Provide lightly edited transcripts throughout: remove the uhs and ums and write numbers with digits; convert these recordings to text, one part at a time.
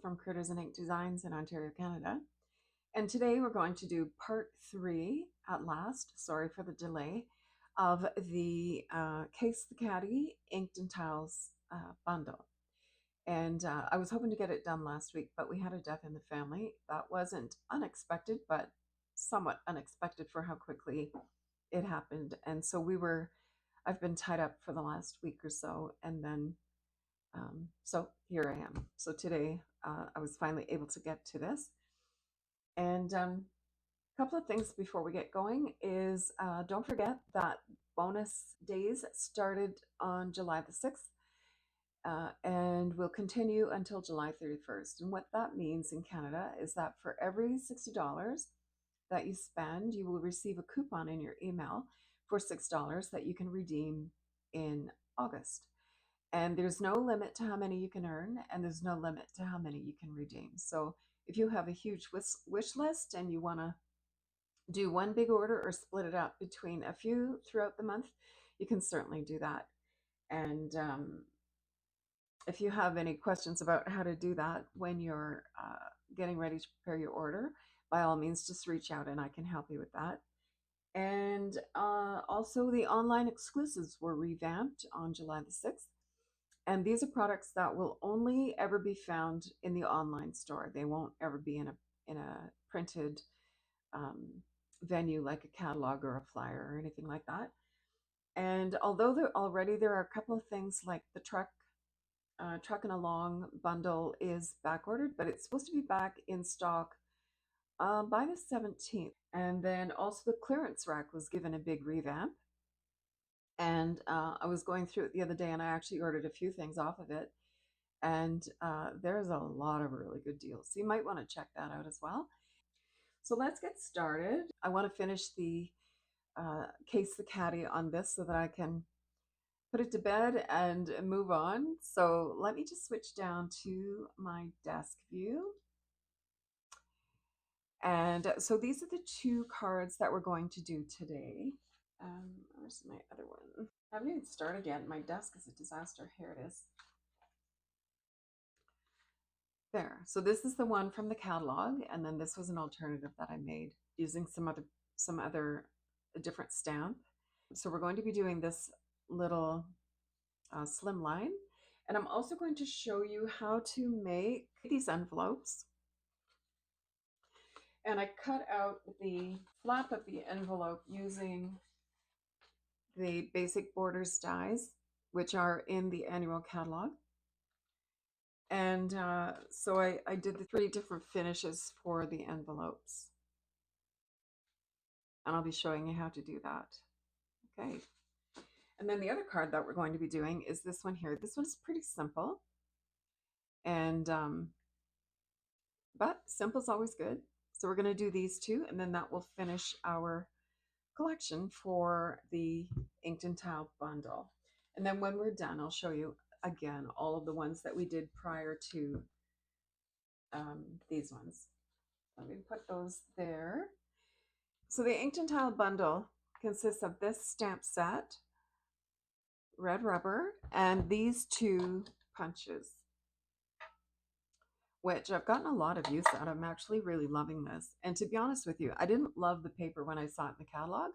from Critters'n Ink Designs in Ontario, Canada. And today we're going to do part 3 at last, sorry for the delay, of the Case the Catty Inked and Tiles bundle. And I was hoping to get it done last week, but we had a death in the family. That wasn't unexpected, but somewhat unexpected for how quickly it happened. And so I've been tied up for the last week or so, and then so here I am. So today I was finally able to get to this. And a couple of things before we get going is don't forget that bonus days started on July the 6th and will continue until July 31st. And what that means in Canada is that for every $60 that you spend, you will receive a coupon in your email for $6 that you can redeem in August. And there's no limit to how many you can earn, and there's no limit to how many you can redeem. So if you have a huge wish list and you want to do one big order or split it up between a few throughout the month, you can certainly do that. And if you have any questions about how to do that when you're getting ready to prepare your order, by all means, just reach out and I can help you with that. And also the online exclusives were revamped on July the 6th. And these are products that will only ever be found in the online store. They won't ever be in a printed venue like a catalog or a flyer or anything like that. And although there are a couple of things like the Truckin' Along bundle is back ordered, but it's supposed to be back in stock by the 17th. And then also the clearance rack was given a big revamp. And I was going through it the other day and I actually ordered a few things off of it. And there's a lot of really good deals. So you might want to check that out as well. So let's get started. I want to finish the Case the Catty on this so that I can put it to bed and move on. So let me just switch down to my desk view. And so these are the two cards that we're going to do today. Where's my other one? I haven't even started yet. My desk is a disaster. Here it is. There. So this is the one from the catalog, and then this was an alternative that I made using some other different stamp. So we're going to be doing this little slim line, and I'm also going to show you how to make these envelopes. And I cut out the flap of the envelope using the basic borders dies, which are in the annual catalog. And so I did the 3 different finishes for the envelopes. And I'll be showing you how to do that. Okay. And then the other card that we're going to be doing is this one here. This one's pretty simple. And, but simple is always good. So we're going to do these 2, and then that will finish our collection for the Inked and Tile bundle. And then when we're done, I'll show you again all of the ones that we did prior to these ones. Let me put those there. So the Inked and Tile bundle consists of this stamp set, red rubber, and these 2 punches, which I've gotten a lot of use out of. I'm actually really loving this. And to be honest with you, I didn't love the paper when I saw it in the catalog,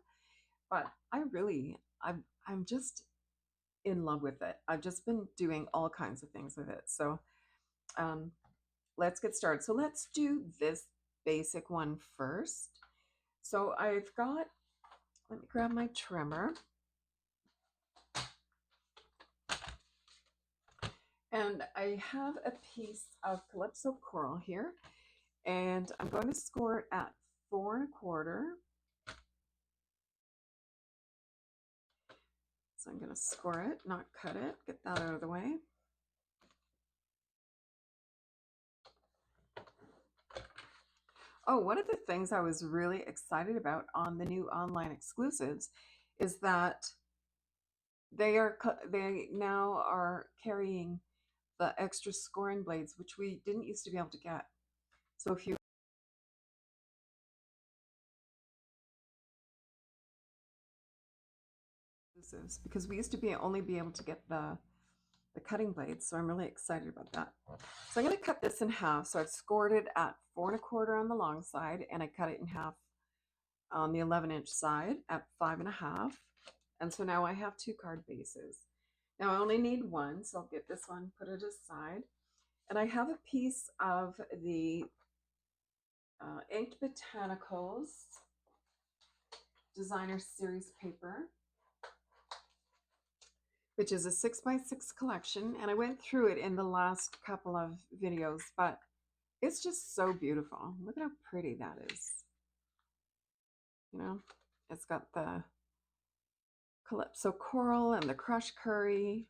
but I'm just in love with it. I've just been doing all kinds of things with it. So let's get started. So let's do this basic one first. So I've got, let me grab my trimmer. And I have a piece of Calypso Coral here, and I'm going to score it at 4 1/4. So I'm going to score it, not cut it, get that out of the way. Oh, one of the things I was really excited about on the new online exclusives is that they now are carrying the extra scoring blades, which we didn't used to be able to get. So if you because we used to only be able to get the the cutting blades, so I'm really excited about that. So I'm going to cut this in half. So I've scored it at 4 1/4 on the long side, and I cut it in half on the 11-inch side at 5 1/2. And so now I have 2 card bases. Now I only need one, so I'll get this one, put it aside. And I have a piece of the Inked Botanicals Designer Series paper, which is a 6x6 collection. And I went through it in the last couple of videos, but it's just so beautiful. Look at how pretty that is. You know, it's got the Calypso Coral and the Crushed Curry.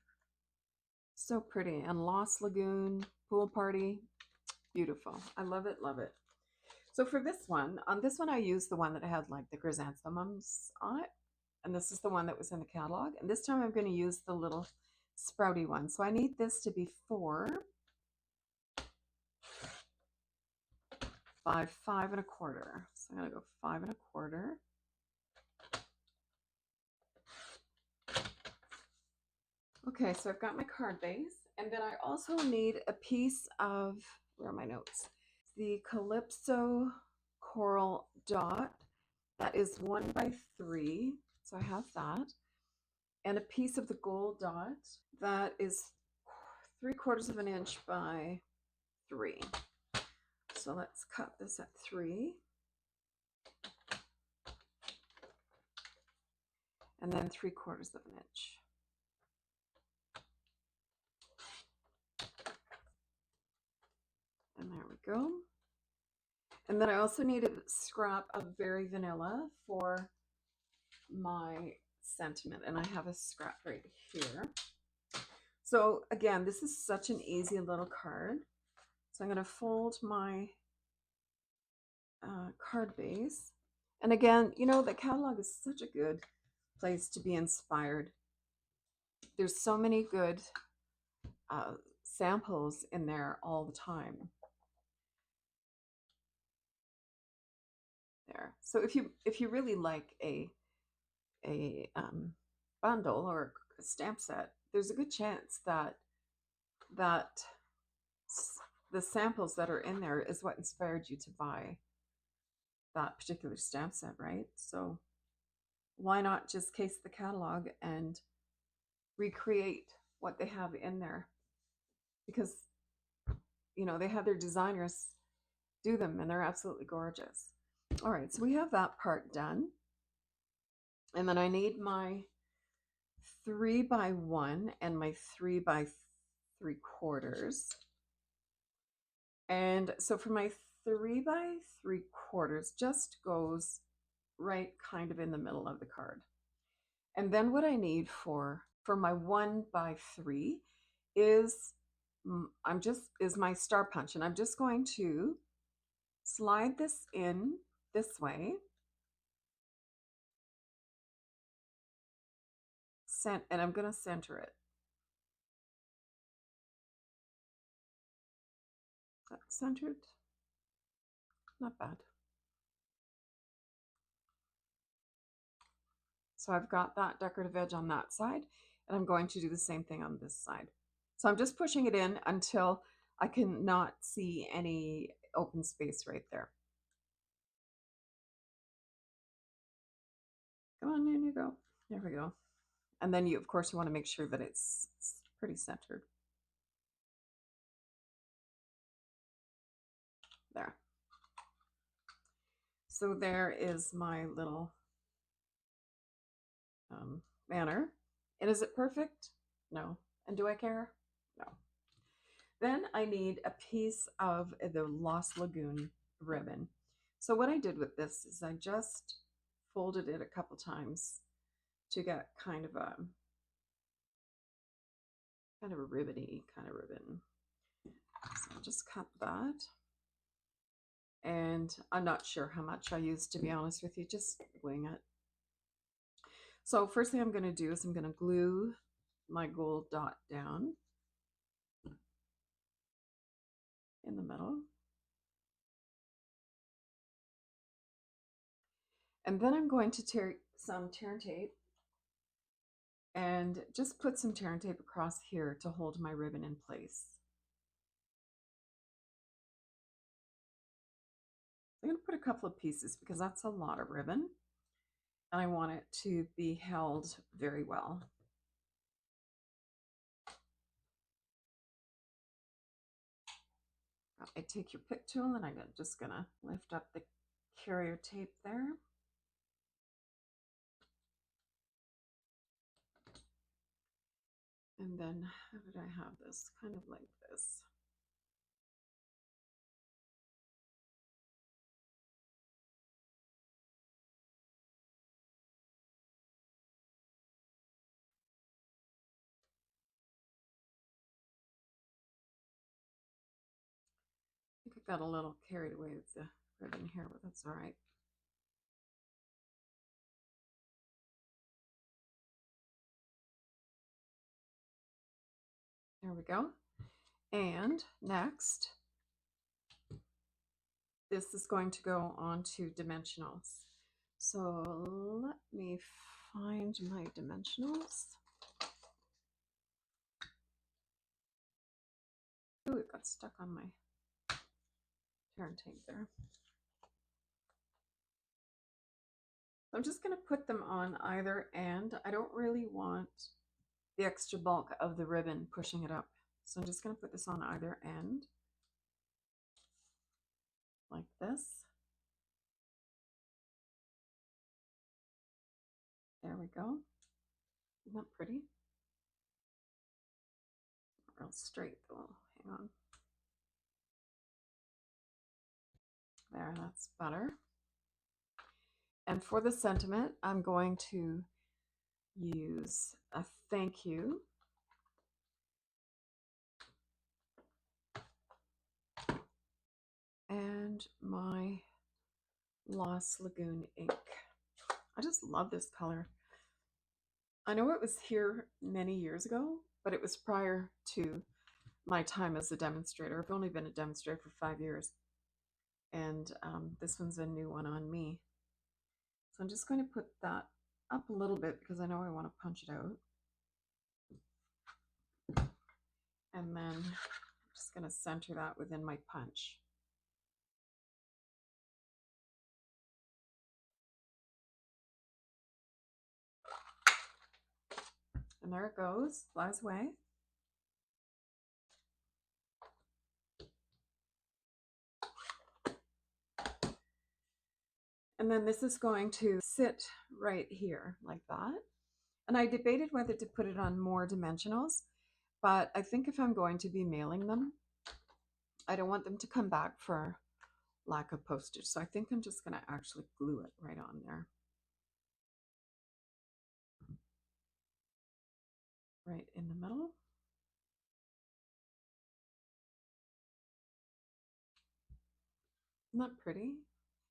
So pretty. And Lost Lagoon, Pool Party. Beautiful. I love it, love it. So for this one, on this one I used the one that had like the chrysanthemums on it. And this is the one that was in the catalog. And this time I'm going to use the little sprouty one. So I need this to be 4 by 5 1/4. So I'm going to go 5 1/4. Okay, so I've got my card base. And then I also need a piece of, where are my notes? The Calypso Coral Dot. That is 1 by 3. So I have that. And a piece of the gold dot that is 3/4 of an inch by 3. So let's cut this at 3. And then 3/4 of an inch. And there we go. And then I also need a scrap of Very Vanilla for my sentiment. And I have a scrap right here. So again, this is such an easy little card. So I'm going to fold my card base. And again, you know, the catalog is such a good place to be inspired. There's so many good samples in there all the time. There. So if you really like a bundle or a stamp set, there's a good chance that the samples that are in there is what inspired you to buy that particular stamp set, right? So why not just case the catalog and recreate what they have in there? Because, you know, they have their designers do them and they're absolutely gorgeous. All right, so we have that part done. And then I need my 3 by 1 and my 3 by 3/4. And so for my 3 by 3/4 just goes right kind of in the middle of the card. And then what I need for my 1 by 3 is my star punch, and I'm just going to slide this in this way, and I'm going to center it. Is that centered? Not bad. So I've got that decorative edge on that side, and I'm going to do the same thing on this side. So I'm just pushing it in until I can not see any open space right there. Come on, in you go. There we go. And then of course, you want to make sure that it's pretty centered. There. So there is my little banner. And is it perfect? No. And do I care? No. Then I need a piece of the Lost Lagoon ribbon. So what I did with this is I just folded it a couple times to get kind of a ribbony kind of ribbon. So I'll just cut that. And I'm not sure how much I used, to be honest with you, just wing it. So first thing I'm going to do is I'm going to glue my gold dot down in the middle. And then I'm going to tear some tear and tape and just put some tear and tape across here to hold my ribbon in place. I'm going to put a couple of pieces because that's a lot of ribbon and I want it to be held very well. I take your pick tool and I'm just going to lift up the carrier tape there. And then how did I have this? Kind of like this. I think I got a little carried away with the ribbon here, but that's all right. There we go. And next, this is going to go on to dimensionals. So let me find my dimensionals. Ooh, it got stuck on my tear and tape there. I'm just going to put them on either end. I don't really want the extra bulk of the ribbon pushing it up. So I'm just going to put this on either end like this. There we go. Isn't that pretty? Real straight though. Hang on. There, that's better. And for the sentiment, I'm going to use a thank you. And my Lost Lagoon ink. I just love this color. I know it was here many years ago, but it was prior to my time as a demonstrator. I've only been a demonstrator for 5 years. And this one's a new one on me. So I'm just going to put that up a little bit because I know I want to punch it out. And then I'm just going to center that within my punch. And there it goes, flies away. And then this is going to sit right here like that. And I debated whether to put it on more dimensionals, but I think if I'm going to be mailing them, I don't want them to come back for lack of postage. So I think I'm just going to actually glue it right on there. Right in the middle. Isn't that pretty?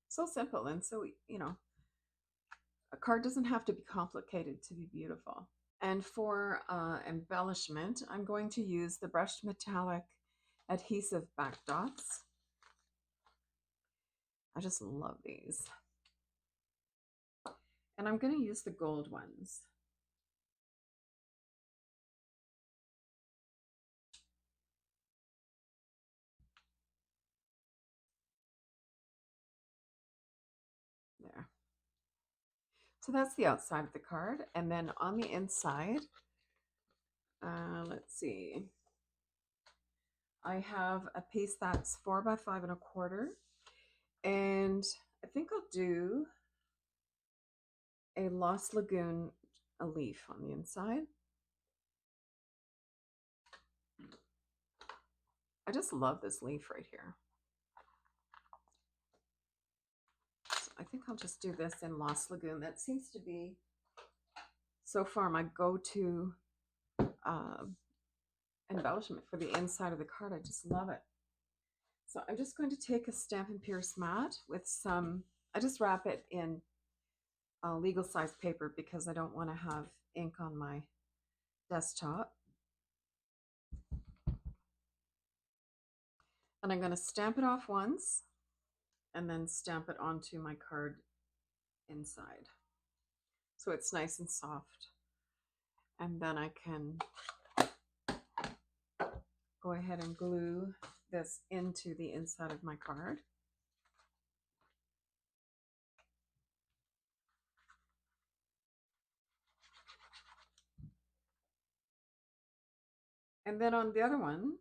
So simple and so, you know, a card doesn't have to be complicated to be beautiful. And for embellishment, I'm going to use the brushed metallic adhesive back dots. I just love these. And I'm going to use the gold ones. There. So that's the outside of the card. And then on the inside, let's see. I have a piece that's 4 by 5 1/4. And I think I'll do a Lost Lagoon, a leaf on the inside. I just love this leaf right here. So I think I'll just do this in Lost Lagoon. That seems to be, so far, my go-to embellishment for the inside of the card. I just love it. So I'm just going to take a Stampin' Pierce mat with some, I just wrap it in legal size paper because I don't want to have ink on my desktop. And I'm going to stamp it off once and then stamp it onto my card inside. So it's nice and soft. And then I can go ahead and glue this into the inside of my card. And then on the other one,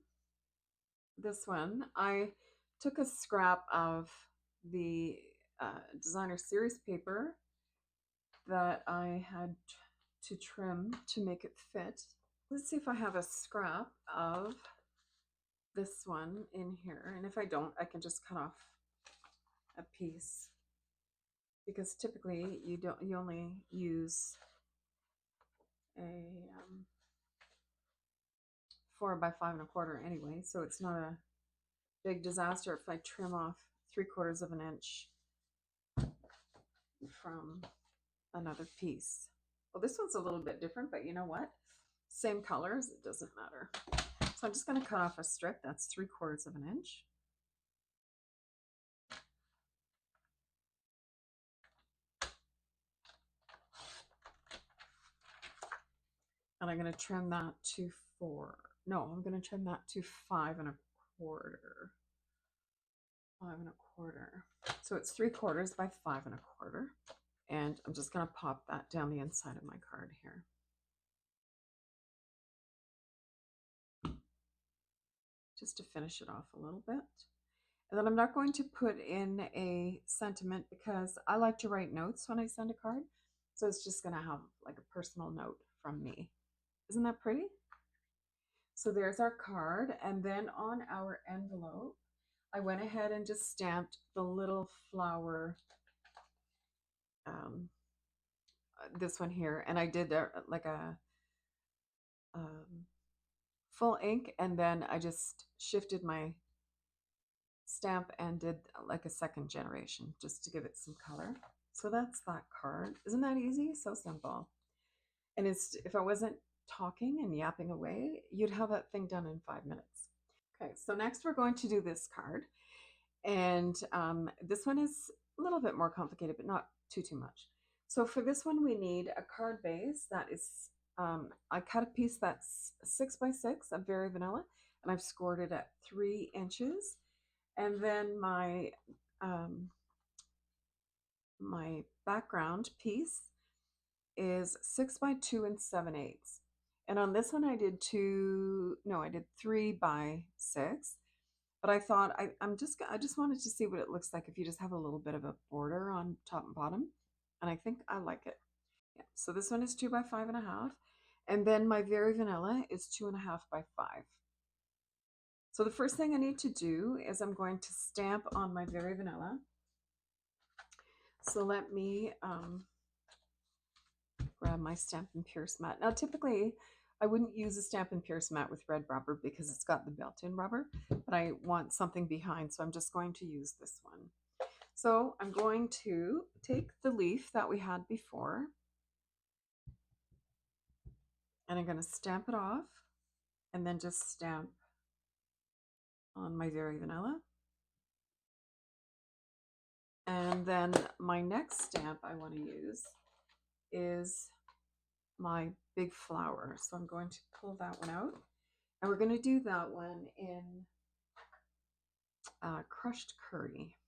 this one, I took a scrap of the designer series paper that I had to trim to make it fit. Let's see if I have a scrap of this one in here. And if I don't, I can just cut off a piece, because typically you only use a 4 by 5 1/4 anyway, so it's not a big disaster if I trim off 3/4 of an inch from another piece. Well, this one's a little bit different, but you know what? Same colors, it doesn't matter. So I'm just going to cut off a strip that's 3/4 of an inch. And I'm going to trim that to 4. No, I'm going to trim that to 5 1/4. 5 1/4. So it's 3/4 by 5 1/4. And I'm just going to pop that down the inside of my card here. Just to finish it off a little bit. And then I'm not going to put in a sentiment because I like to write notes when I send a card. So it's just going to have like a personal note from me. Isn't that pretty? So there's our card. And then on our envelope, I went ahead and just stamped the little flower, this one here. And I did like a full ink, and then I just shifted my stamp and did like a second generation just to give it some color. So that's that card. Isn't that easy? So simple. And it's, if I wasn't talking and yapping away, you'd have that thing done in 5 minutes. Okay, so next we're going to do this card. And this one is a little bit more complicated, but not too much. So for this one, we need a card base that is, I cut a piece that's 6 by 6 of Very Vanilla, and I've scored it at 3 inches. And then my my background piece is 6 by 2 7/8. And on this one I did 3 by 6. But I thought I just wanted to see what it looks like if you just have a little bit of a border on top and bottom. And I think I like it. Yeah. So this one is 2 by 5 1/2. And then my Very Vanilla is 2 1/2 by 5. So the first thing I need to do is I'm going to stamp on my Very Vanilla. So let me grab my Stamp and Pierce mat. Now typically I wouldn't use a Stamp and Pierce mat with red rubber because it's got the built-in rubber, but I want something behind, so I'm just going to use this one. So I'm going to take the leaf that we had before, and I'm going to stamp it off, and then just stamp on my Very Vanilla. And then my next stamp I want to use is my big flower. So I'm going to pull that one out, and we're going to do that one in crushed curry.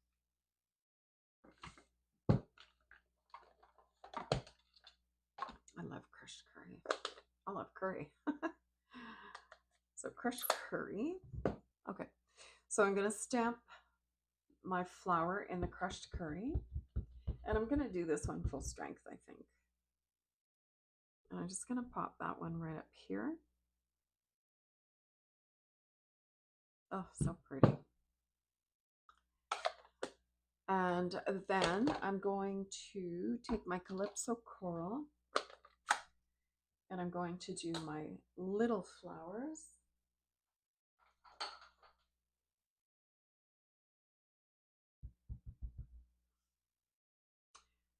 I love crushed curry. I love curry. So crushed curry. Okay, so I'm going to stamp my flower in the crushed curry, and I'm going to do this one full strength, I think. And I'm just going to pop that one right up here. Oh, so pretty. And then I'm going to take my Calypso Coral, and I'm going to do my little flowers.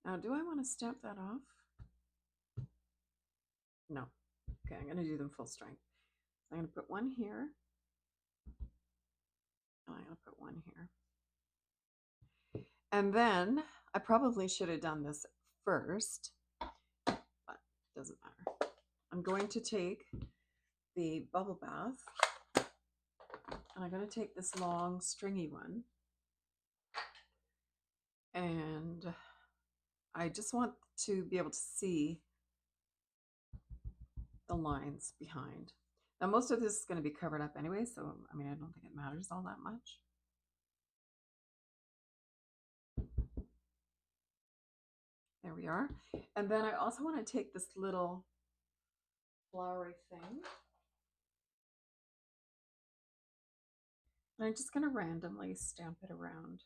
Now, do I want to stamp that off? No. Okay, I'm going to do them full strength. So I'm going to put one here, and I'm going to put one here. And then I probably should have done this first, but it doesn't matter. I'm going to take the bubble bath, and I'm going to take this long stringy one, and I just want to be able to see the lines behind. Now most of this is going to be covered up anyway, so I mean I don't think it matters all that much. There we are. And then I also want to take this little flowery thing, and I'm just going to randomly stamp it around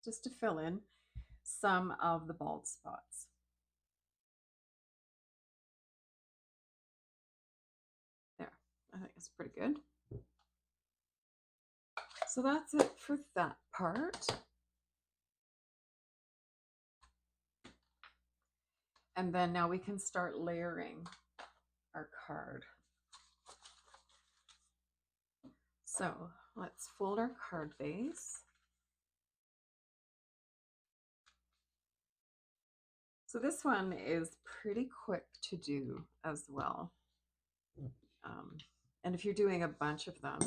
just to fill in some of the bald spots. There, I think it's pretty good. So that's it for that part. And then now we can start layering our card. So let's fold our card base. So this one is pretty quick to do as well. And if you're doing a bunch of them,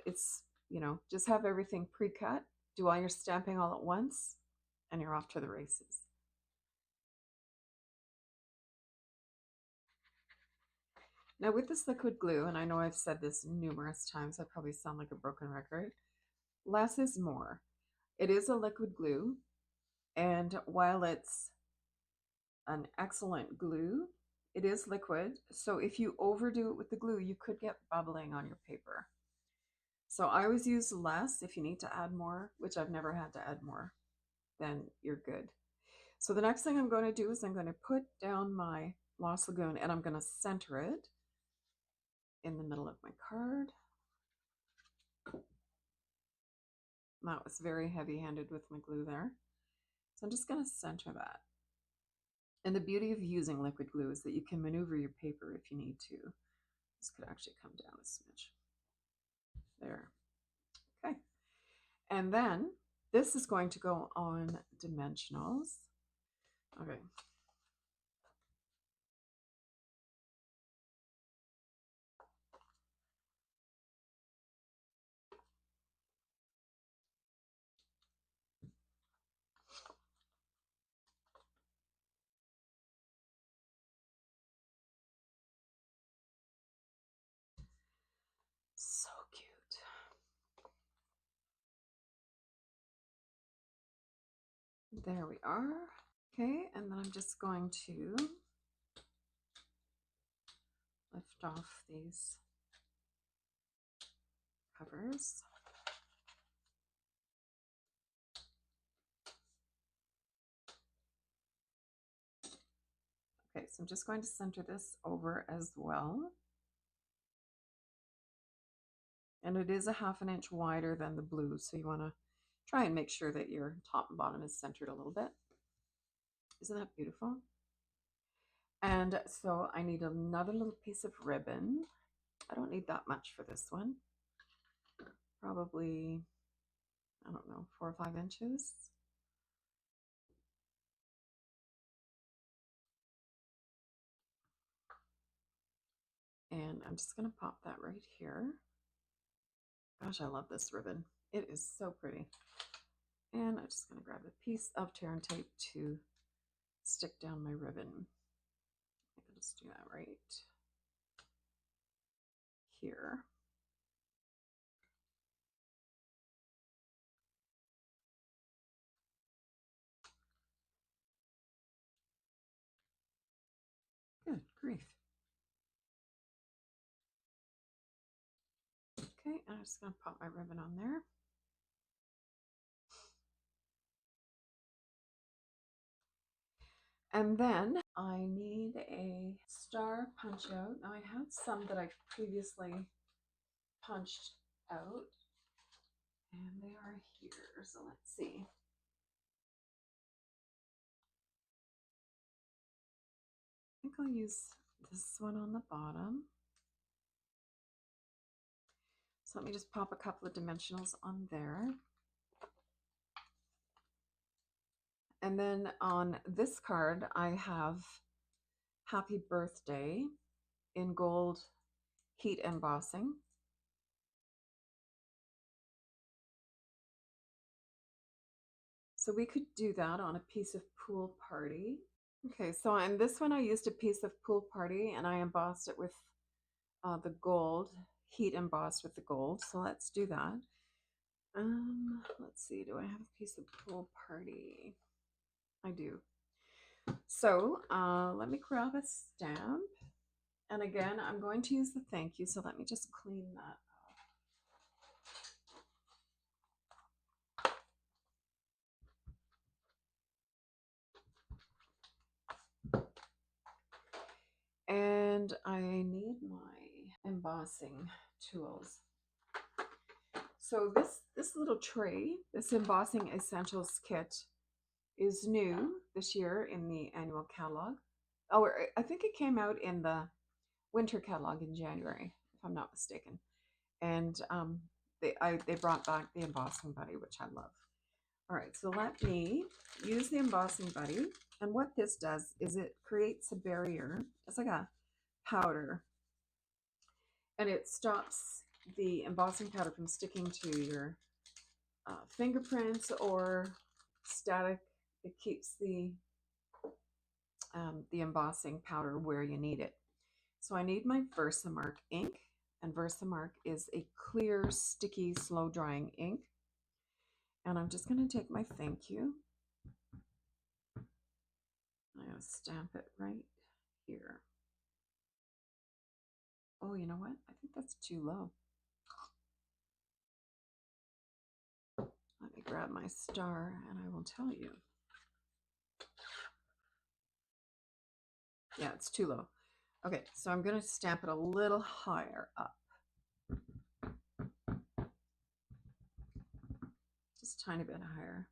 it's, you know, just have everything pre-cut, do all your stamping all at once, and you're off to the races. Now with this liquid glue, and I know I've said this numerous times, I probably sound like a broken record, less is more. It is a liquid glue, and while it's an excellent glue, it is liquid, so if you overdo it with the glue, you could get bubbling on your paper. So I always use less. If you need to add more, which I've never had to add more, then you're good. So the next thing I'm going to do is I'm going to put down my Lost Lagoon, and I'm going to center it in the middle of my card. That was very heavy-handed with my glue there. So I'm just going to center that. And the beauty of using liquid glue is that you can maneuver your paper if you need to. This could actually come down a smidge. There. Okay. And then this is going to go on dimensionals. Okay. So cute. There we are. Okay, and then I'm just going to lift off these covers. Okay, so I'm just going to center this over as well. And it is a ½ inch wider than the blue, so you want to try and make sure that your top and bottom is centered a little bit. Isn't that beautiful? And so I need another little piece of ribbon. I don't need that much for this one. Probably, I don't know, 4 or 5 inches. And I'm just going to pop that right here. Gosh, I love this ribbon. It is so pretty. And I'm just going to grab a piece of tear and tape to stick down my ribbon. I can just do that right here. Good grief. Okay, I'm just going to pop my ribbon on there. And then I need a star punch out. Now I had some that I previously punched out, and they are here. So let's see. I think I'll use this one on the bottom. So let me just pop a couple of dimensionals on there. And then on this card, I have Happy Birthday in gold heat embossing. So we could do that on a piece of Pool Party. Okay, so in this one I used a piece of Pool Party and I embossed it with the gold, heat embossed with the gold. So let's do that. Let's see, do I have a piece of Pool Party? I do. So let me grab a stamp. And again, I'm going to use the thank you. So let me just clean that. And I need my embossing tools. So this little tray, this embossing essentials kit, is new this year in the annual catalog. Oh, I think it came out in the winter catalog in January, if I'm not mistaken. And they brought back the embossing buddy, which I love. All right, so let me use the embossing buddy. And what this does is it creates a barrier. It's like a powder, and it stops the embossing powder from sticking to your fingerprints or static. It keeps the embossing powder where you need it. So I need my Versamark ink, and Versamark is a clear, sticky, slow drying ink. And I'm just going to take my thank you. I'm going to stamp it right here. Oh, you know what? I think that's too low. Let me grab my star and I will tell you. Yeah, it's too low. Okay, so I'm going to stamp it a little higher up. Just a tiny bit higher.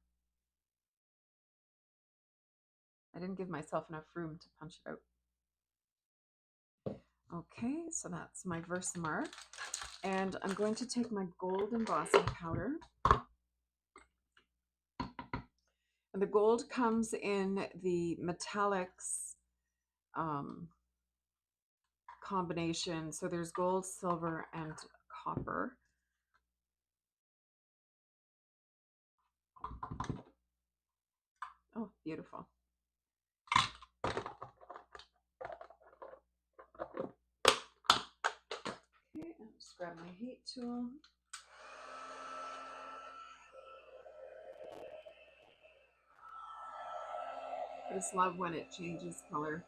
I didn't give myself enough room to punch it out. Okay, so that's my Versamark. And I'm going to take my gold embossing powder. And the gold comes in the metallics combination. So there's gold, silver, and copper. Oh, beautiful. Okay, and just grab my heat tool. I just love when it changes color.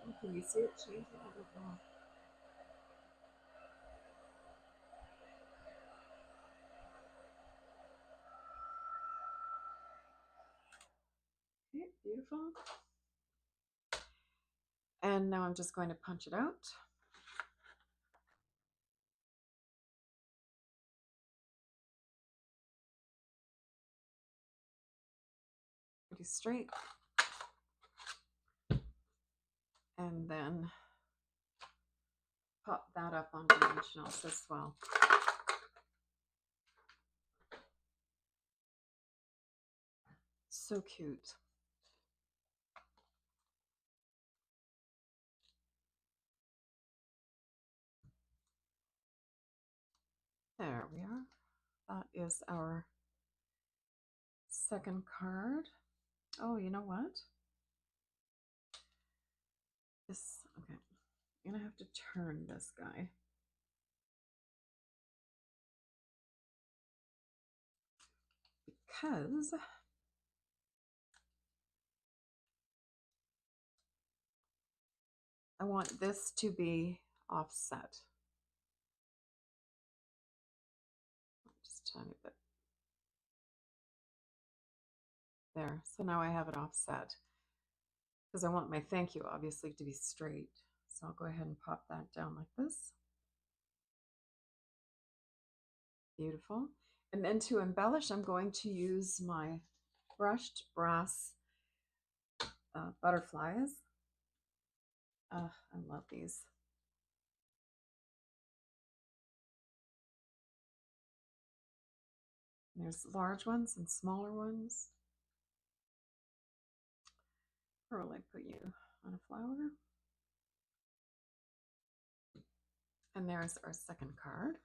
Oh, can you see it changing? I don't know. Okay, beautiful. And now I'm just going to punch it out. Pretty straight. And then pop that up on dimensionals as well. So cute. There we are. That is our second card. Oh, you know what? Okay. I'm gonna have to turn this guy. Because I want this to be offset. Just a tiny bit. There. So now I have it offset. Because I want my thank you obviously to be straight. So I'll go ahead and pop that down like this. Beautiful. And then to embellish, I'm going to use my brushed brass butterflies. I love these. There's large ones and smaller ones. Where will I put you? On a flower? And there's our second card.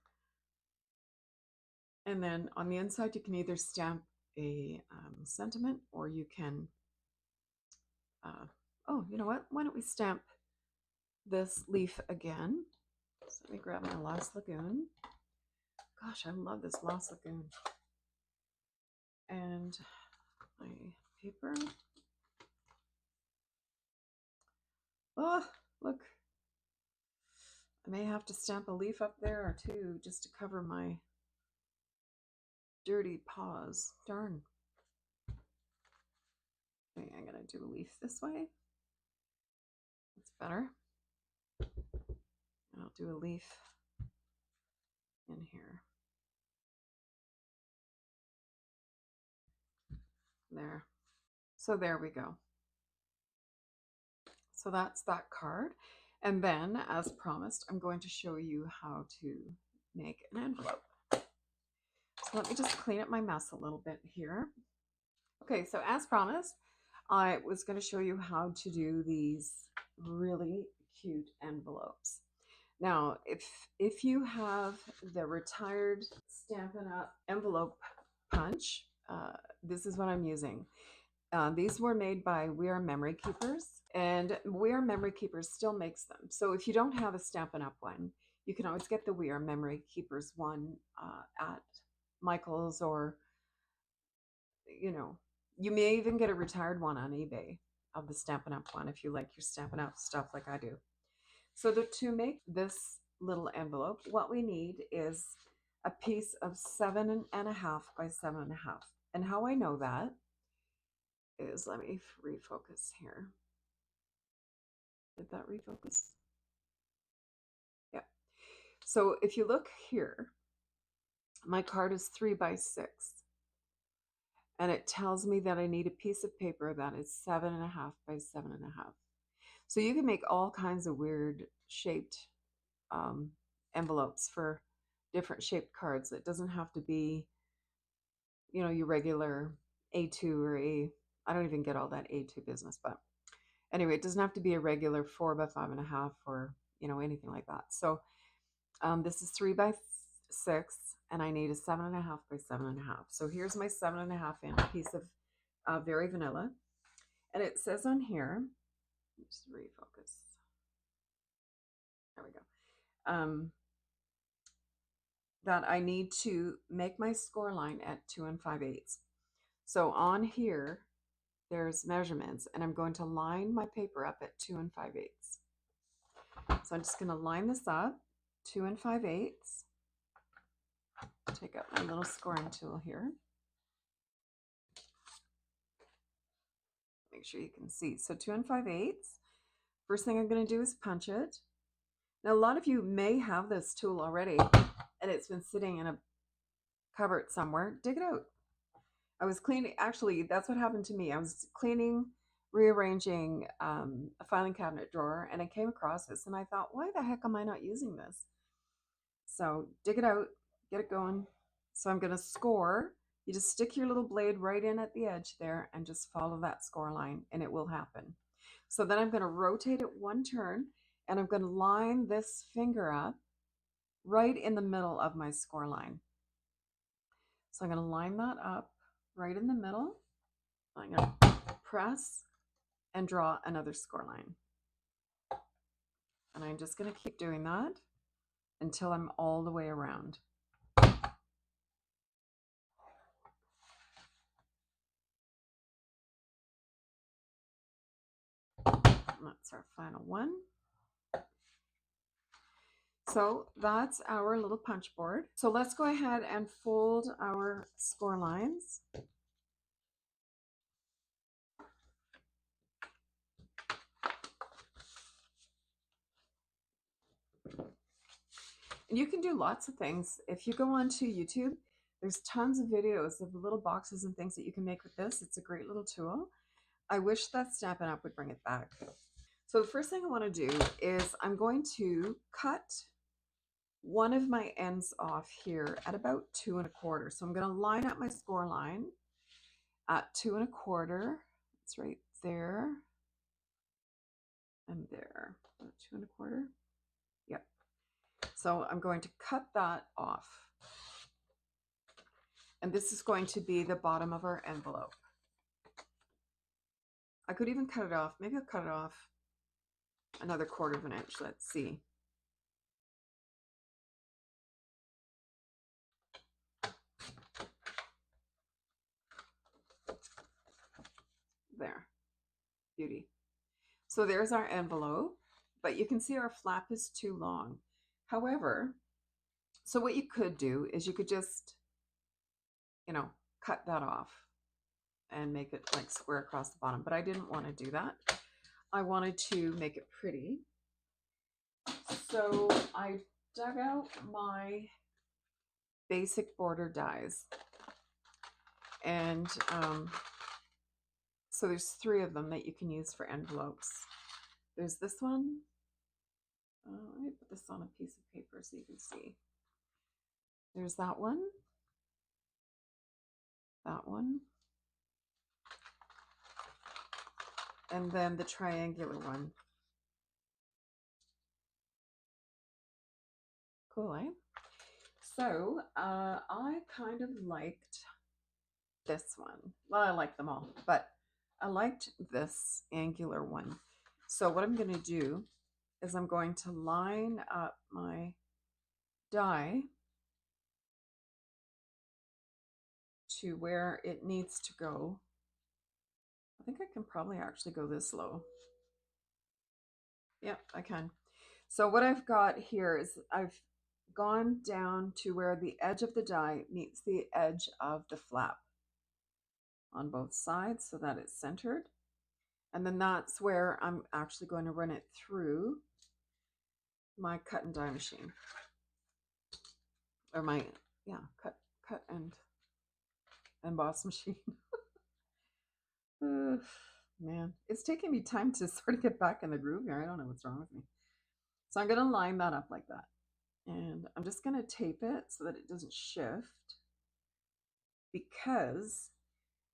And then on the inside, you can either stamp a sentiment, or you can, oh, you know what? Why don't we stamp this leaf again? So let me grab my Lost Lagoon. Gosh, I love this Lost Lagoon. And my paper. Oh, look. I may have to stamp a leaf up there or two just to cover my dirty paws. Darn. Okay, I'm going to do a leaf this way. That's better. I'll do a leaf in here. There. So there we go. So that's that card. And then, as promised, I'm going to show you how to make an envelope. So let me just clean up my mess a little bit here. Okay, so as promised, I was going to show you how to do these really cute envelopes. Now, if you have the retired Stampin' Up! Envelope punch, this is what I'm using. These were made by We Are Memory Keepers, and We Are Memory Keepers still makes them. So if you don't have a Stampin' Up! One, you can always get the We Are Memory Keepers one at Michael's, or, you know, you may even get a retired one on eBay of the Stampin' Up! One if you like your Stampin' Up! Stuff like I do. So to make this little envelope, what we need is a piece of 7.5 by 7.5. And how I know that is, let me refocus here. Did that refocus? Yeah. So if you look here, my card is 3 by 6. And it tells me that I need a piece of paper that is 7.5 by 7.5. So you can make all kinds of weird shaped envelopes for different shaped cards. It doesn't have to be, you know, your regular A2 or I don't even get all that A2 business, but anyway, it doesn't have to be a regular 4 by 5.5 or, you know, anything like that. So this is 3 by 6, and I need a 7.5 by 7.5. So here's my 7.5 inch piece of Very Vanilla, and it says on here, just refocus. There we go. That I need to make my score line at 2 5/8. So on here, there's measurements, and I'm going to line my paper up at 2 5/8. So I'm just going to line this up, 2 5/8. Take out my little scoring tool here. Make sure you can see. So 2 5/8. First thing I'm going to do is punch it. Now, a lot of you may have this tool already, and it's been sitting in a cupboard somewhere. Dig it out. I was cleaning, actually, that's what happened to me. I was cleaning, rearranging a filing cabinet drawer, and I came across this, and I thought, why the heck am I not using this? So dig it out, get it going. So I'm going to score. You just stick your little blade right in at the edge there and just follow that score line, and it will happen. So then I'm going to rotate it one turn, and I'm going to line this finger up right in the middle of my score line. So I'm going to line that up right in the middle. I'm going to press and draw another score line. And I'm just going to keep doing that until I'm all the way around. And that's our final one. So that's our little punch board. So let's go ahead and fold our score lines. And you can do lots of things. If you go onto YouTube, there's tons of videos of little boxes and things that you can make with this. It's a great little tool. I wish that Stampin' Up! Would bring it back. So the first thing I want to do is I'm going to cut one of my ends off here at about 2 1/4. So I'm going to line up my score line at 2 1/4. It's right there and there. 2 1/4. Yep. So I'm going to cut that off. And this is going to be the bottom of our envelope. I could even cut it off. Maybe I'll cut it off another 1/4 of an inch. Let's see. There. Beauty. So there's our envelope, but you can see our flap is too long. However, so what you could do is you could just, cut that off and make it like square across the bottom, but I didn't want to do that. I wanted to make it pretty. So I dug out my basic border dies. And so there's 3 of them that you can use for envelopes. There's this one. Let me put this on a piece of paper so you can see. There's that one. That one. And then the triangular one. Cool, eh? So I kind of liked this one. Well, I like them all, but I liked this angular one. So what I'm going to do is I'm going to line up my die to where it needs to go. I think I can probably actually go this low. Yep, I can. So what I've got here is I've gone down to where the edge of the die meets the edge of the flap on both sides so that it's centered. And then that's where I'm actually going to run it through my cut and die machine. Or my, cut and emboss machine. Man, it's taking me time to sort of get back in the groove here. I don't know what's wrong with me. So I'm going to line that up like that. And I'm just going to tape it so that it doesn't shift, because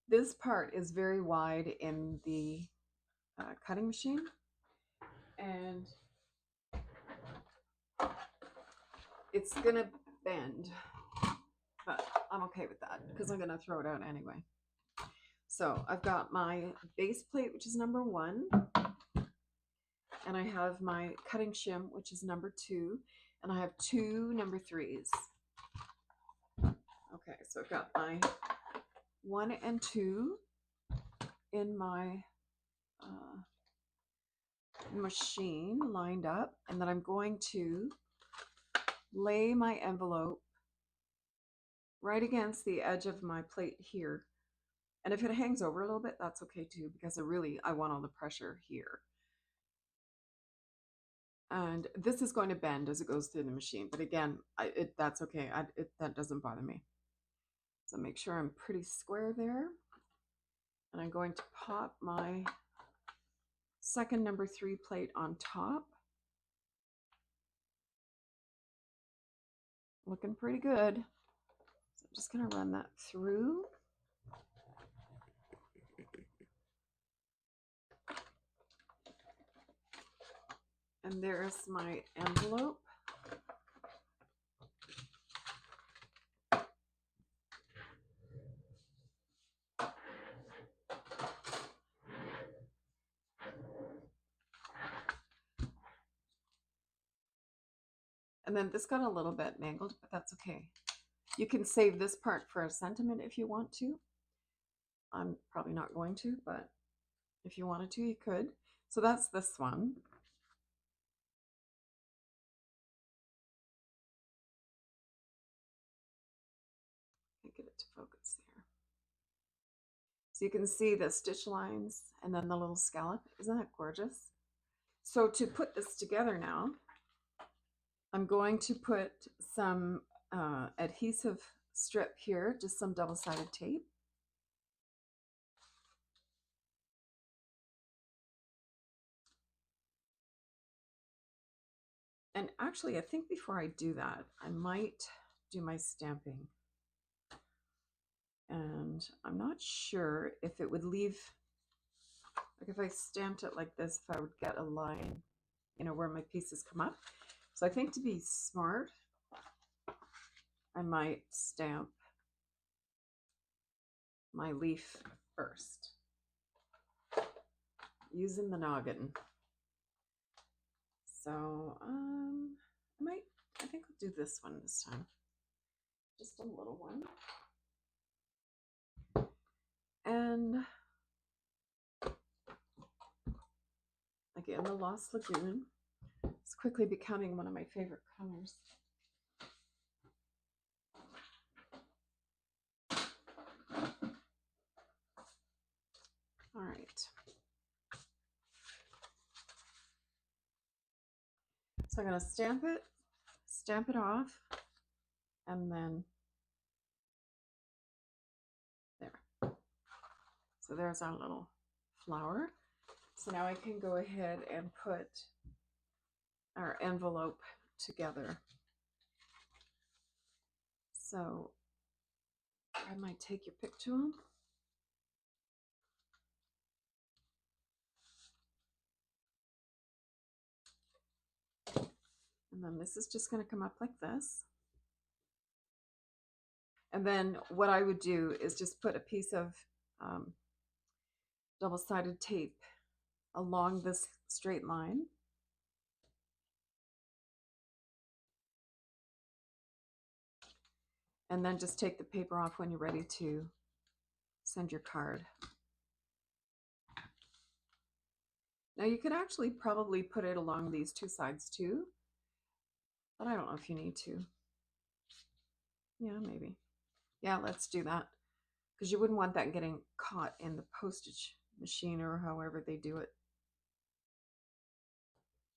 this part is very wide in the cutting machine, and it's going to bend, but I'm okay with that because I'm going to throw it out anyway. So I've got my base plate, which is number 1, and I have my cutting shim, which is number 2, and I have 2 number 3s. Okay, so I've got my 1 and 2 in my machine lined up, and then I'm going to lay my envelope right against the edge of my plate here. And if it hangs over a little bit, that's okay too, because I want all the pressure here. And this is going to bend as it goes through the machine, but again, that's okay. That doesn't bother me. So make sure I'm pretty square there. And I'm going to pop my second number 3 plate on top. Looking pretty good. So I'm just going to run that through. And there's my envelope. And then this got a little bit mangled, but that's okay. You can save this part for a sentiment if you want to. I'm probably not going to, but if you wanted to, you could. So that's this one. Get it to focus there. So you can see the stitch lines and then the little scallop. Isn't that gorgeous? So to put this together now, I'm going to put some adhesive strip here, just some double-sided tape. And actually, I think before I do that, I might do my stamping. And I'm not sure if it would leave, like if I stamped it like this, if I would get a line, you know, where my pieces come up. So I think to be smart, I might stamp my leaf first using the noggin. So I think I'll do this one this time. Just a little one. And again, the Lost Lagoon is quickly becoming one of my favorite colors. All right. So I'm going to stamp it off, and then there. So there's our little flower. So now I can go ahead and put our envelope together. So I might take your pick tool. And then this is just going to come up like this. And then what I would do is just put a piece of double-sided tape along this straight line. And then just take the paper off when you're ready to send your card. Now you could actually probably put it along these two sides too, but I don't know if you need to. Yeah, maybe. Yeah, let's do that, because you wouldn't want that getting caught in the postage machine or however they do it.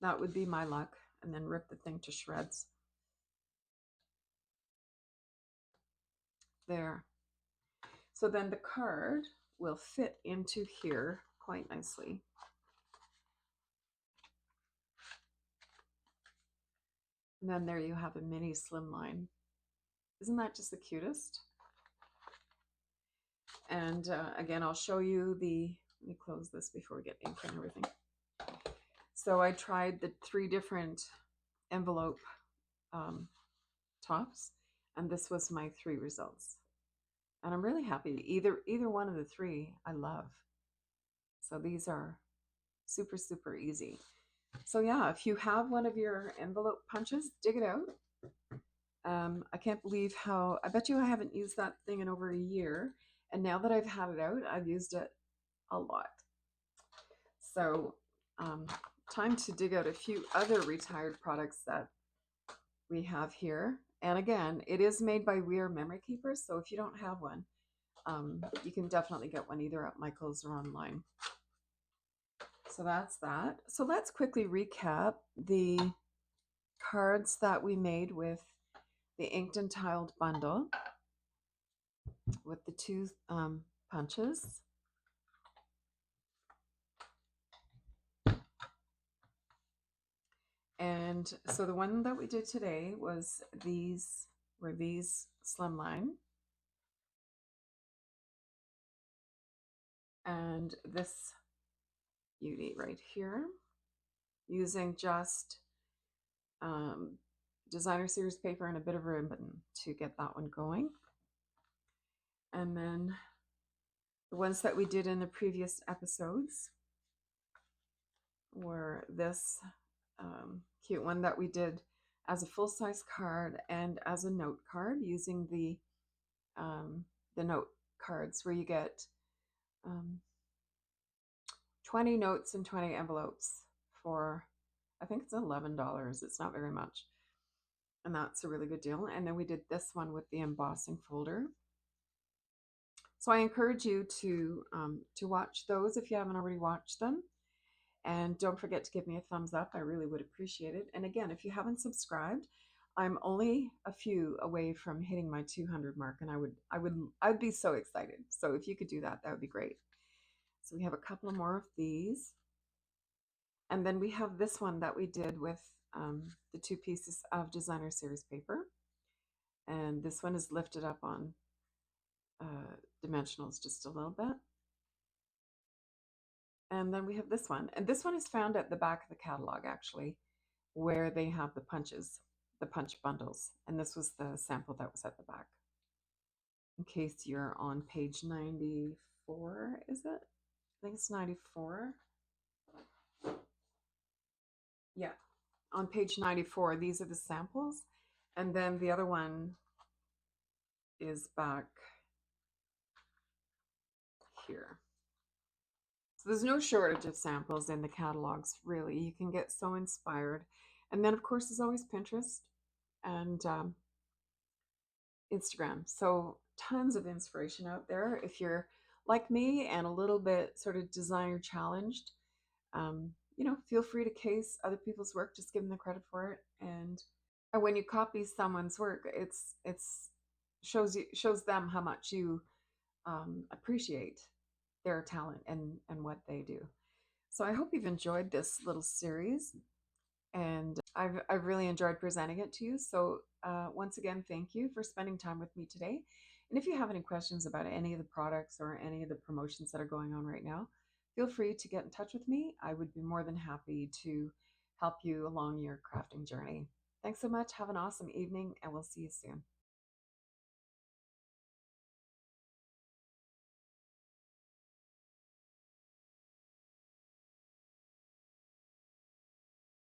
That would be my luck, and then rip the thing to shreds. There. So then the card will fit into here quite nicely. And then there you have a mini slimline. Isn't that just the cutest? And again, I'll show you the, let me close this before we get ink and everything. So I tried the 3 different envelope tops, and this was my 3 results. And I'm really happy. Either one of the 3 I love. So these are super, super easy. So yeah, if you have one of your envelope punches, dig it out. I can't believe how, I bet you I haven't used that thing in over a year. And now that I've had it out, I've used it a lot. So time to dig out a few other retired products that we have here. And again, it is made by We Are Memory Keepers. So if you don't have one, you can definitely get one either at Michael's or online. So that's that. So let's quickly recap the cards that we made with the inked and tiled bundle with the 2 punches. And so the one that we did today was these slimline. And this beauty right here, using just designer series paper and a bit of ribbon to get that one going. And then the ones that we did in the previous episodes were this cute one that we did as a full-size card and as a note card, using the note cards where you get 20 notes and 20 envelopes for, I think it's $11. It's not very much. And that's a really good deal. And then we did this one with the embossing folder. So I encourage you to watch those if you haven't already watched them. And don't forget to give me a thumbs up. I really would appreciate it. And again, if you haven't subscribed, I'm only a few away from hitting my 200 mark, and I'd be so excited. So if you could do that, that would be great. So we have a couple more of these. And then we have this one that we did with the two pieces of designer series paper. And this one is lifted up on dimensionals just a little bit. And then we have this one. And this one is found at the back of the catalog, actually, where they have the punches, the punch bundles. And this was the sample that was at the back. In case you're on page 94, is it? I think it's 94. Yeah, on page 94, these are the samples. And then the other one is back here. So there's no shortage of samples in the catalogs, really. You can get so inspired. And then, of course, there's always Pinterest and Instagram. So tons of inspiration out there. If you're like me and a little bit sort of designer challenged, feel free to case other people's work. Just give them the credit for it. And when you copy someone's work, it's shows them how much you appreciate their talent and what they do. So I hope you've enjoyed this little series, and I've really enjoyed presenting it to you. So once again, thank you for spending time with me today. And if you have any questions about any of the products or any of the promotions that are going on right now, feel free to get in touch with me. I would be more than happy to help you along your crafting journey. Thanks so much. Have an awesome evening, and we'll see you soon.